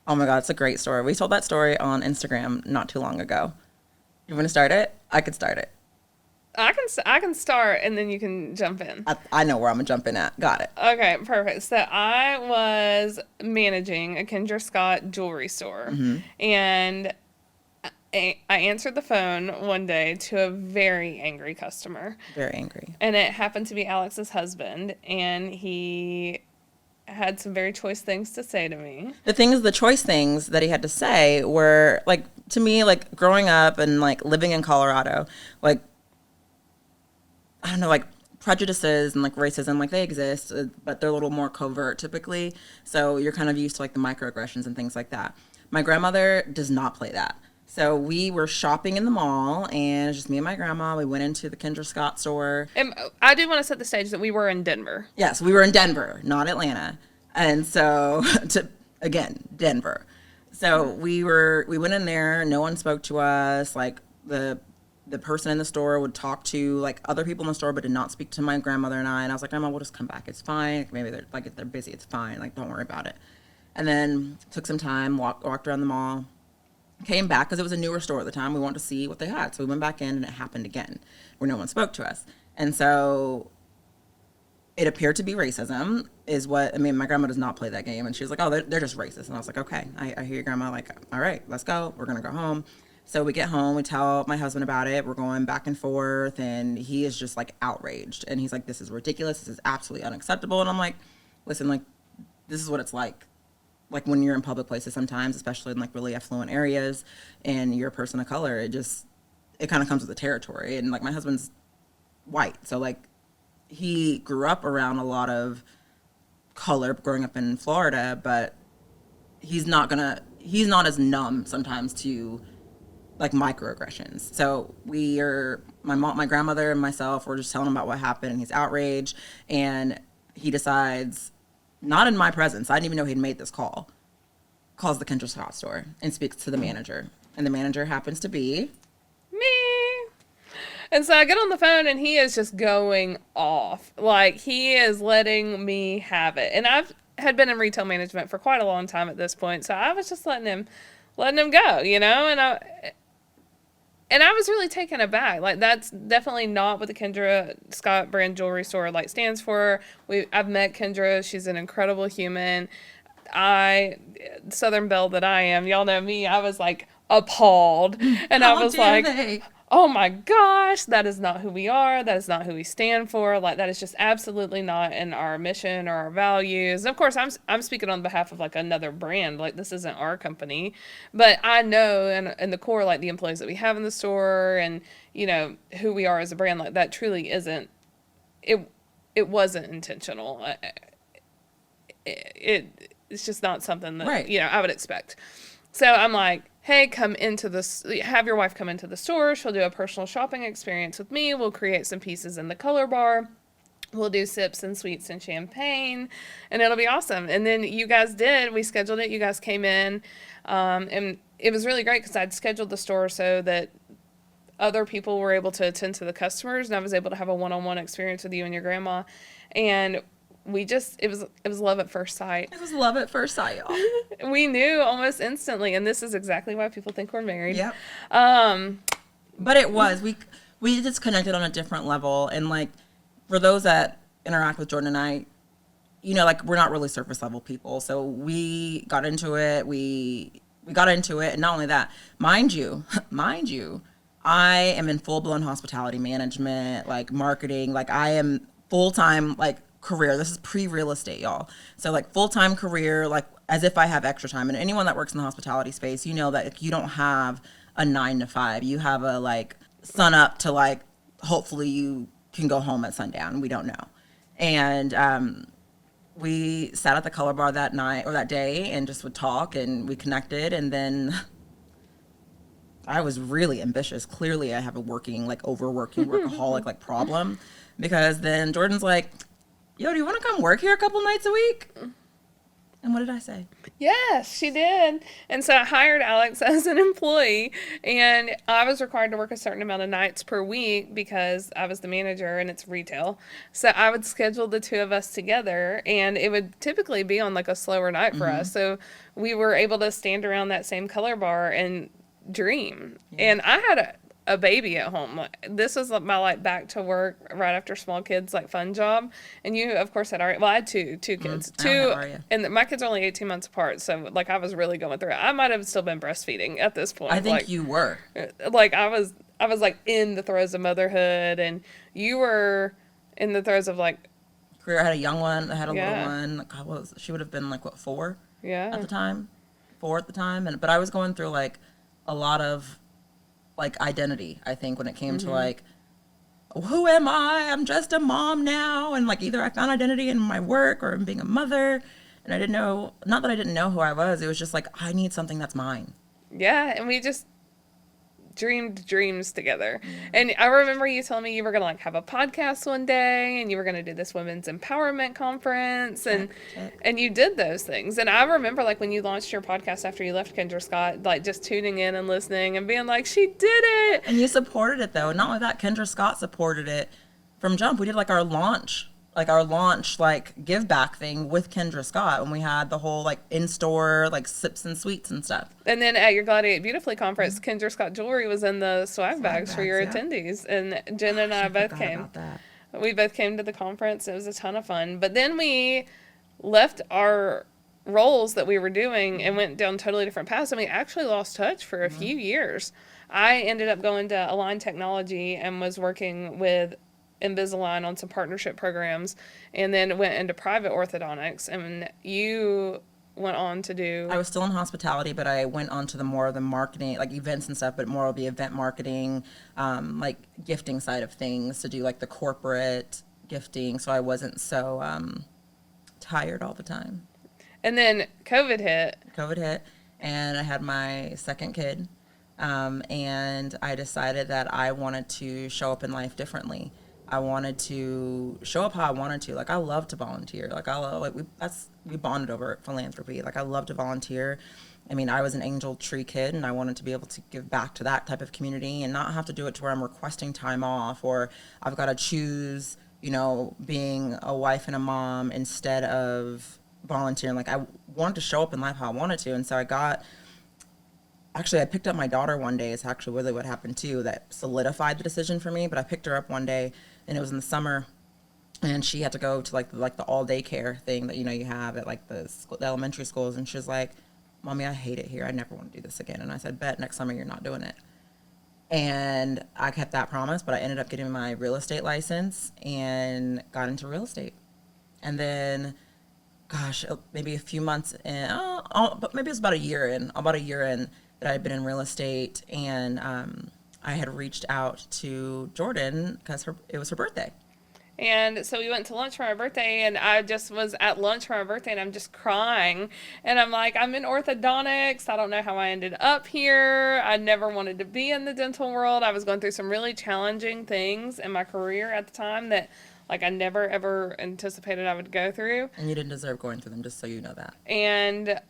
Oh my God, it's a great story. We told that story on Instagram not too long ago. You want to start it? I could start it. I can start and then you can jump in. I know where I'm jumping at. Got it. Okay, perfect. So I was managing a Kendra Scott jewelry store, Mm-hmm. and I answered the phone one day to a very angry customer, Very angry. and it happened to be Alex's husband, and he had some very choice things to say to me. The thing is, the choice things that he had to say were like, to me, like growing up and like living in Colorado, like, I don't know, like prejudices and like racism, like they exist, but they're a little more covert typically. So you're kind of used to like the microaggressions and things like that. My grandmother does not play that. So we were shopping in the mall, and it's just me and my grandma. We went into the Kendra Scott store. And I do want to set the stage that we were in Denver. Yes, we were in Denver, not Atlanta. And so, again, Denver. So we went in there. No one spoke to us. Like the person in the store would talk to like other people in the store, but did not speak to my grandmother and I. And I was like, Grandma, we'll just come back. It's fine. Like, maybe they're like if they're busy, it's fine. Like, don't worry about it. And then took some time, walked around the mall, came back because it was a newer store at the time. We wanted to see what they had. So we went back in, and it happened again where no one spoke to us. And so it appeared to be racism is what, I mean, my grandma does not play that game. And she was like, oh, they're just racist. And I was like, okay, I hear your grandma. Like, all right, let's go. We're going to go home. So we get home, we tell my husband about it. We're going back and forth, and he is just like outraged. And he's like, this is ridiculous. This is absolutely unacceptable. And I'm like, listen, like, this is what it's like. Like when you're in public places sometimes, especially in like really affluent areas, and you're a person of color, it kind of comes with the territory. And like my husband's white. So like he grew up around a lot of color growing up in Florida, but he's not as numb sometimes to like microaggressions. So my grandmother and myself were just telling him about what happened, and he's outraged, and he decides, not in my presence, I didn't even know he'd made this call, calls the Kendra Scott store and speaks to the manager. And the manager happens to be Me. And so I get on the phone and he is just going off. Like he is letting me have it. And I've had been in retail management for quite a long time at this point. So I was just letting him go, you know? And I was really taken aback. Like that's definitely not what the Kendra Scott brand jewelry store like stands for. I've met Kendra. She's an incredible human. Southern belle that I am, y'all know me. I was like appalled, and I how was dare like, they? oh my gosh, that is not who we are. That is not who we stand for. Like that is just absolutely not in our mission or our values. And of course, I'm speaking on behalf of like another brand. Like this isn't our company, but I know in the core, like the employees that we have in the store, and you know who we are as a brand. Like that truly isn't it. It wasn't intentional. It's just not something that Right. I would expect. So I'm like, hey, have your wife come into the store. She'll do a personal shopping experience with me. We'll create some pieces in the color bar. We'll do sips and sweets and champagne, and it'll be awesome. And then you guys did. We scheduled it. You guys came in, and it was really great because I'd scheduled the store so that other people were able to attend to the customers, and I was able to have a one-on-one experience with you and your grandma. And it was love at first sight. It was love at first sight, y'all. We knew almost instantly, and this is exactly why people think we're married. Yep. Um, But it was, we just connected on a different level. And like for those that interact with Jordan and I, you know, like we're not really surface level people. So we got into it. We got into it, and not only that, mind you, I am in full blown hospitality management, like marketing. Like I am full time, like career. This is pre real estate, y'all. So like full time career, like as if I have extra time. And anyone that works in the hospitality space, you know that like, you don't have a 9 to 5. You have a like sun up to like hopefully you can go home at sundown. We don't know. And we sat at the color bar that night or that day and just would talk, and we connected. And then I was really ambitious. Clearly I have a overworking workaholic like problem, because then Jordan's like, yo, do you want to come work here a couple nights a week? And what did I say? Yes, she did. And so I hired Alex as an employee, and I was required to work a certain amount of nights per week because I was the manager and it's retail. So I would schedule the two of us together, and it would typically be on like a slower night for us. So we were able to stand around that same color bar and dream. And I had a baby at home. This was my like back to work right after small kids like fun job. And you of course had Aria. Well, I had two kids. I don't Two, have Aria. and my kids are only 18 months apart, so like I was really going through it. I might have still been breastfeeding at this point. I think like, you were. like I was like in the throes of motherhood, and you were in the throes of like Career. I had a young one. I had a Yeah. little one. Like, she would have been like, what, 4 yeah. at the time? 4 at the time. But I was going through like a lot of like identity, I think, when it came to like, who am I? I'm just a mom now. And like either I found identity in my work or in being a mother. And I didn't know, not that I didn't know who I was. It was just like, I need something that's mine. Yeah, and we just dreamed dreams together. And I remember you telling me you were going to like have a podcast one day, and you were going to do this women's empowerment conference, and Check. and you did those things. And I remember like when you launched your podcast after you left Kendra Scott, like just tuning in and listening and being like, she did it. And you supported it though. Not only that, Kendra Scott supported it from jump. We did like our launch like give back thing with Kendra Scott when we had the whole like in-store like sips and sweets and stuff. And then at your Gladiate Beautifully conference, Kendra Scott Jewelry was in the swag bags for your bags, yeah. attendees. And Jen and I both forgot came. about that. We both came to the conference. It was a ton of fun. But then we left our roles that we were doing and went down totally different paths. And we actually lost touch for a few years. I ended up going to Align Technology and was working with Invisalign on some partnership programs, and then went into private orthodontics. And you went on to do. I was still in hospitality, but I went on to the more of the marketing, like events and stuff, but more of the event marketing, like gifting side of things to do like the corporate gifting. So I wasn't so tired all the time. And then COVID hit. And I had my second kid. And I decided that I wanted to show up in life differently. I wanted to show up how I wanted to. Like, I love to volunteer. Like, we bonded over philanthropy. Like, I love to volunteer. I mean, I was an Angel Tree kid, and I wanted to be able to give back to that type of community and not have to do it to where I'm requesting time off or I've got to choose, being a wife and a mom instead of volunteering. Like, I wanted to show up in life how I wanted to. And so I picked up my daughter one day. It's actually really what happened too that solidified the decision for me. But I picked her up one day, and it was in the summer, and she had to go to like the all daycare thing that you have at like the elementary schools. And she was like, "Mommy, I hate it here. I never want to do this again." And I said, "Bet next summer you're not doing it." And I kept that promise, but I ended up getting my real estate license and got into real estate. And then, gosh, maybe a few months in, but maybe it was about a year in that I'd been in real estate, and I had reached out to Jordan because it was her birthday. And so we went to lunch for my birthday, and I just was at lunch for my birthday, and I'm just crying. And I'm like, I'm in orthodontics. I don't know how I ended up here. I never wanted to be in the dental world. I was going through some really challenging things in my career at the time that like I never ever anticipated I would go through. And you didn't deserve going through them, just so you know that. And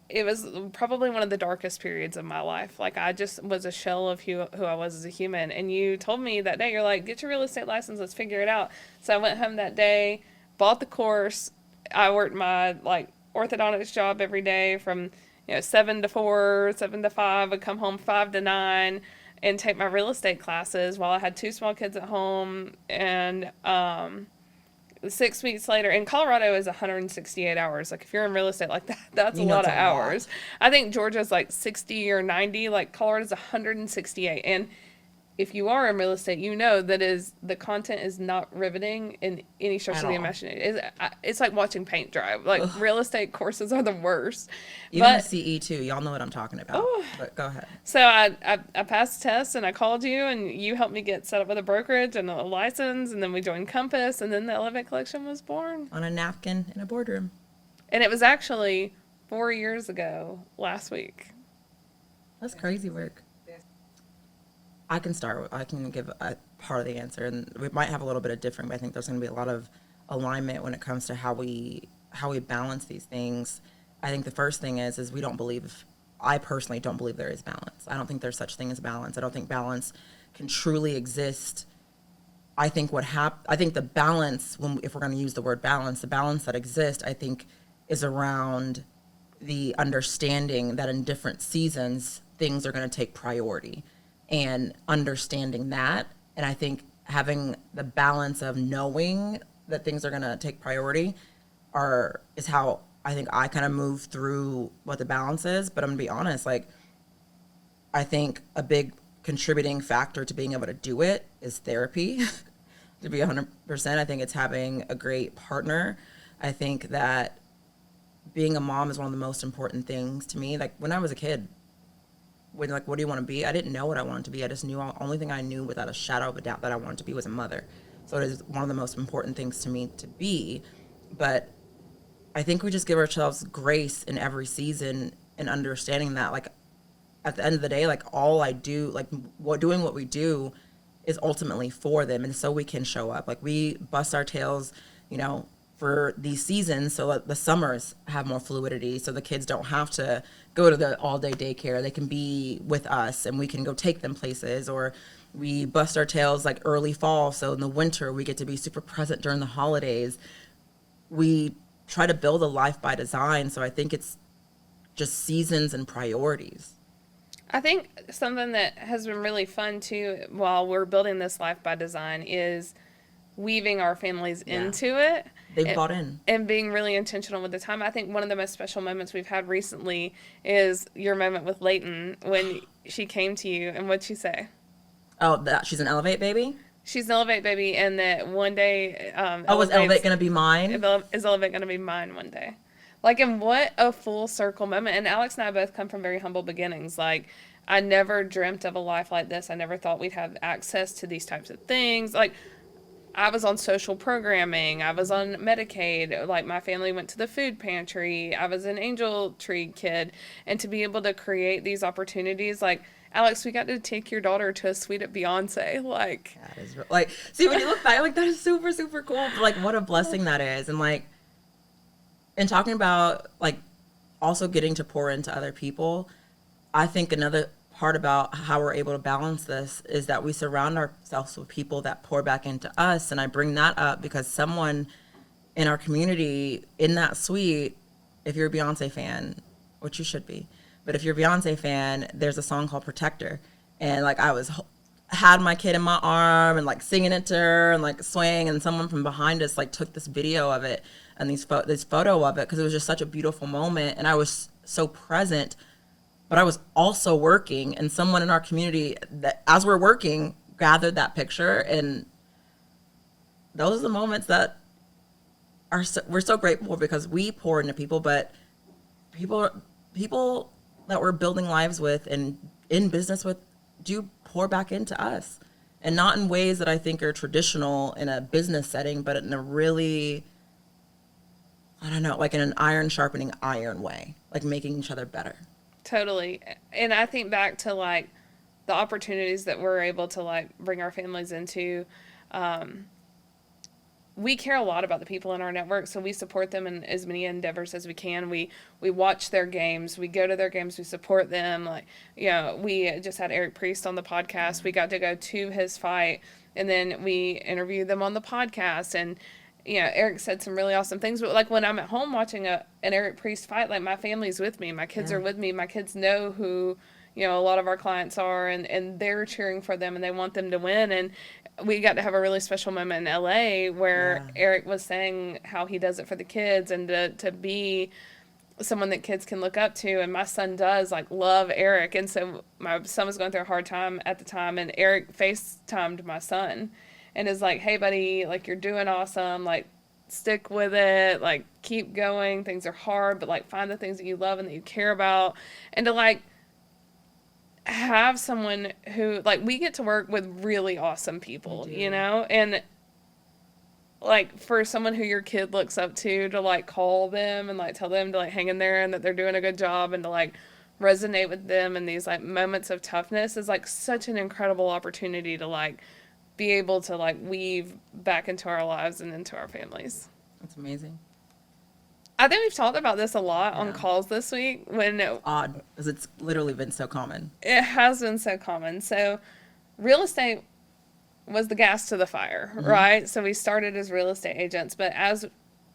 it was probably one of the darkest periods of my life. Like, I just was a shell of who I was as a human. And you told me that day, you're like, get your real estate license, let's figure it out. So I went home that day, bought the course. I worked my, like, orthodontics job every day from, 7 to 4, 7 to 5. I'd come home 5 to 9 and take my real estate classes while I had 2 small kids at home. And 6 weeks later, in Colorado is 168 hours. Like, if you're in real estate like that, that's a lot of hours. I think Georgia's like 60 or 90. Like, Colorado's 168. And if you are in real estate, that the content is not riveting in any stretch of the imagination. It's like watching paint dry. Like, real estate courses are the worst. Even the CE too. Y'all know what I'm talking about. But go ahead. So I passed the test, and I called you, and you helped me get set up with a brokerage and a license, and then we joined Compass, and then the Elevate Collection was born. On a napkin in a boardroom. And it was actually 4 years ago last week. That's crazy work. I can give a part of the answer, and we might have a little bit of different, but I think there's going to be a lot of alignment when it comes to how we how we balance these things, I think the first thing is we don't believe, I personally don't believe there is balance. I don't think there's such thing as balance. I don't think balance can truly exist. I think I think the balance, if we're going to use the word balance, the balance that exists, I think, is around the understanding that in different seasons, things are going to take priority, and understanding that. And I think having the balance of knowing that things are going to take priority is how I think I kind of move through what the balance is. But I'm going to be honest, like, I think a big contributing factor to being able to do it is therapy. To be 100%, I think it's having a great partner. I think that being a mom is one of the most important things to me. Like, when I was a kid, when, like, what do you want to be? I didn't know what I wanted to be. I just knew, the only thing I knew without a shadow of a doubt that I wanted to be was a mother. So it is one of the most important things to me to be. But I think we just give ourselves grace in every season, and understanding that, like, at the end of the day, like, all I do, like, doing what we do is ultimately for them, and so we can show up. Like, we bust our tails, for these seasons, so that the summers have more fluidity, so the kids don't have to go to the all-day daycare. They can be with us, and we can go take them places. Or we bust our tails like early fall, so in the winter we get to be super present during the holidays. We try to build a life by design, so I think it's just seasons and priorities. I think something that has been really fun too while we're building this life by design is weaving our families into it. They've bought in. And being really intentional with the time. I think one of the most special moments we've had recently is your moment with Layton when she came to you, and what'd she say? Oh, that she's an Elevate baby? She's an Elevate baby, and that one day... is Elevate going to be mine? Is Elevate going to be mine one day? Like, and what a full circle moment. And Alex and I both come from very humble beginnings. Like, I never dreamt of a life like this. I never thought we'd have access to these types of things. Like, I was on social programming. I was on Medicaid. Like, my family went to the food pantry. I was an Angel Tree kid. And to be able to create these opportunities, like, Alex, we got to take your daughter to a suite at Beyonce. Like, that is like, see, when you look back, like, that is super, super cool. But, like, what a blessing that is. And, like, and talking about, like, also getting to pour into other people, I think another part about how we're able to balance this is that we surround ourselves with people that pour back into us. And I bring that up because someone in our community in that suite, if you're a Beyonce fan, which you should be, but if you're a Beyonce fan, there's a song called Protector. And, like, I had my kid in my arm and, like, singing it to her and, like, swaying, and someone from behind us, like, took this video of it and this photo of it, because it was just such a beautiful moment. And I was so present, but I was also working, and someone in our community that, as we're working, gathered that picture. And those are the moments that we're so grateful for, because we pour into people, but people that we're building lives with and in business with do pour back into us, and not in ways that I think are traditional in a business setting, but in a really, I don't know, like in an iron sharpening iron way, like making each other better. Totally. And I think back to, like, the opportunities that we're able to, like, bring our families into. We care a lot about the people in our network, so we support them in as many endeavors as we can. We watch their games. We go to their games. We support them. Like, we just had Eric Priest on the podcast. We got to go to his fight, and then we interviewed them on the podcast. And, Eric said some really awesome things. But, like, when I'm at home watching an Eric Priest fight, like, my family's with me. My kids are with me. My kids know who, a lot of our clients are, and they're cheering for them, and they want them to win. And we got to have a really special moment in LA where Eric was saying how he does it for the kids, and to be someone that kids can look up to. And my son does, like, love Eric. And so my son was going through a hard time at the time, and Eric FaceTimed my son and is like, hey, buddy, like, you're doing awesome. Like, stick with it. Like, keep going. Things are hard, but, like, find the things that you love and that you care about. And to, like, have someone who, like, we get to work with really awesome people, and, like, for someone who your kid looks up to like, call them and, like, tell them to, like, hang in there and that they're doing a good job, and to, like, resonate with them in these, like, moments of toughness is, like, such an incredible opportunity to, like, be able to, like, weave back into our lives and into our families. That's amazing. I think we've talked about this a lot on Yeah. calls this week when Odd, because it's literally been so common. it has been so common. So real estate was the gas to the fire, right? So we started as real estate agents, but as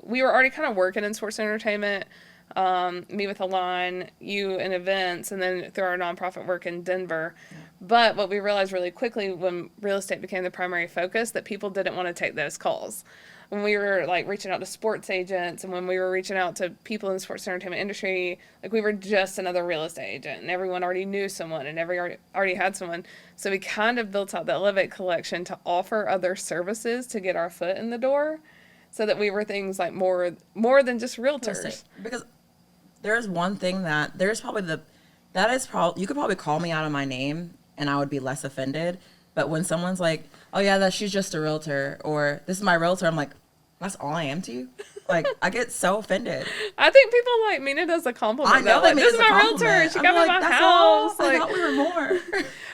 we were already kind of working in sports and entertainment, me with Align, you in events, and then through our nonprofit work in Denver. But what we realized really quickly when real estate became the primary focus, that people didn't want to take those calls. When we were like reaching out to sports agents and when we were reaching out to people in the sports and entertainment industry, like we were just another real estate agent and everyone already knew someone and already had someone. So we kind of built out the Elevate collection to offer other services to get our foot in the door, so that we were things like more than just realtors. Because there's one thing that there's probably you could probably call me out on my name and I would be less offended. But when someone's like, oh yeah, she's just a realtor, or this is my realtor, I'm like, that's all I am to you? Like, I get so offended. I think people like mean it as a compliment. I know like, they this is mean it as a my compliment. realtor. She I'm got me like, my that's house. all? Like, I thought we were more.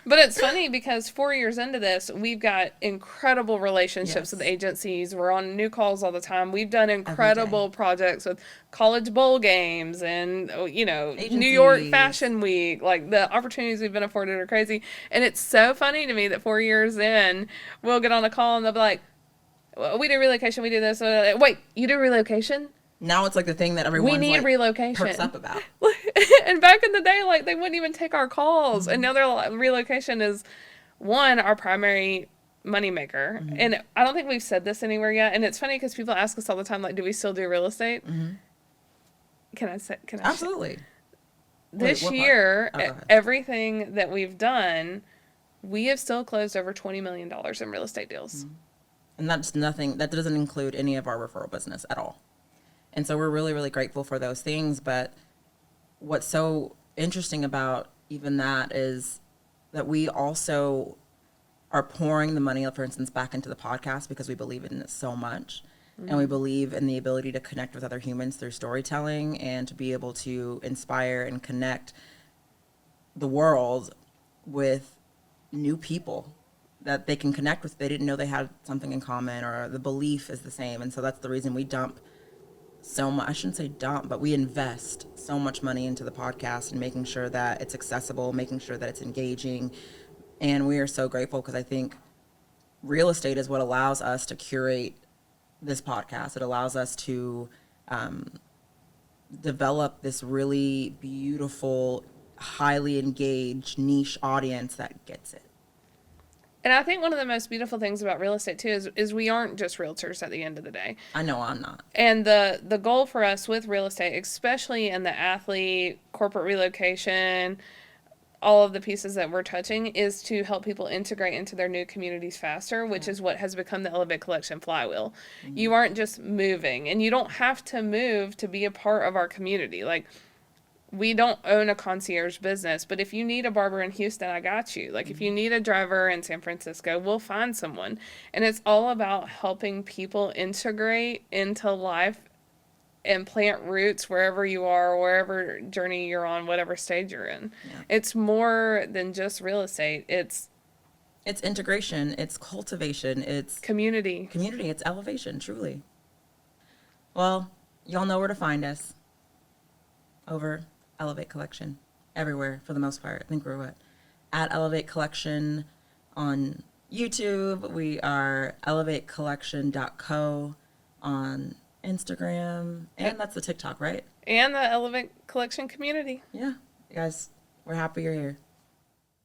But it's funny because 4 years into this, we've got incredible relationships Yes. with agencies. We're on new calls all the time. We've done incredible projects with college bowl games and, you know, New York Agencies. Fashion Week. Like, the opportunities we've been afforded are crazy. And it's so funny to me that 4 years in, we'll get on a call and they'll be like, well, we do relocation, we do this. Wait, you do relocation? Now it's like the thing that everyone's We need like, relocation. perks up about. And back in the day, like, they wouldn't even take our calls. And now they're like, relocation is, one, our primary moneymaker. And I don't think we've said this anywhere yet. And it's funny because people ask us all the time, like, do we still do real estate? Can I say? Absolutely. This Wait, what part? year, Oh, go ahead. everything that we've done, we have still closed over $20 million in real estate deals. And that's nothing, that doesn't include any of our referral business at all. And so we're really, really grateful for those things. But what's so interesting about even that is that we also are pouring the money, for instance, back into the podcast because we believe in it so much. And we believe in the ability to connect with other humans through storytelling and to be able to inspire and connect the world with new people that they can connect with. They didn't know they had something in common, or the belief is the same. And so that's the reason we dump so much, I shouldn't say dump, but we invest so much money into the podcast and making sure that it's accessible, making sure that it's engaging. And we are so grateful because I think real estate is what allows us to curate this podcast. It allows us to develop this really beautiful, highly engaged niche audience that gets it. And I think one of the most beautiful things about real estate too is we aren't just realtors at the end of the day. I know I'm not. And the goal for us with real estate, especially in the athlete, corporate relocation, all of the pieces that we're touching, is to help people integrate into their new communities faster, which is what has become the Elevate Collection flywheel. You aren't just moving, and you don't have to move to be a part of our community. Like, we don't own a concierge business, but if you need a barber in Houston, I got you. Like, if you need a driver in San Francisco, we'll find someone. And it's all about helping people integrate into life and plant roots wherever you are, wherever journey you're on, whatever stage you're in. Yeah. It's more than just real estate. It's integration, it's cultivation, it's community. It's elevation, truly. Well, y'all know where to find us. Over Elevate Collection, everywhere for the most part. I think we're at Elevate Collection on YouTube. We are elevatecollection.co on Instagram, and that's the TikTok, right? And the Elevate Collection community. Yeah, you guys, we're happy you're here.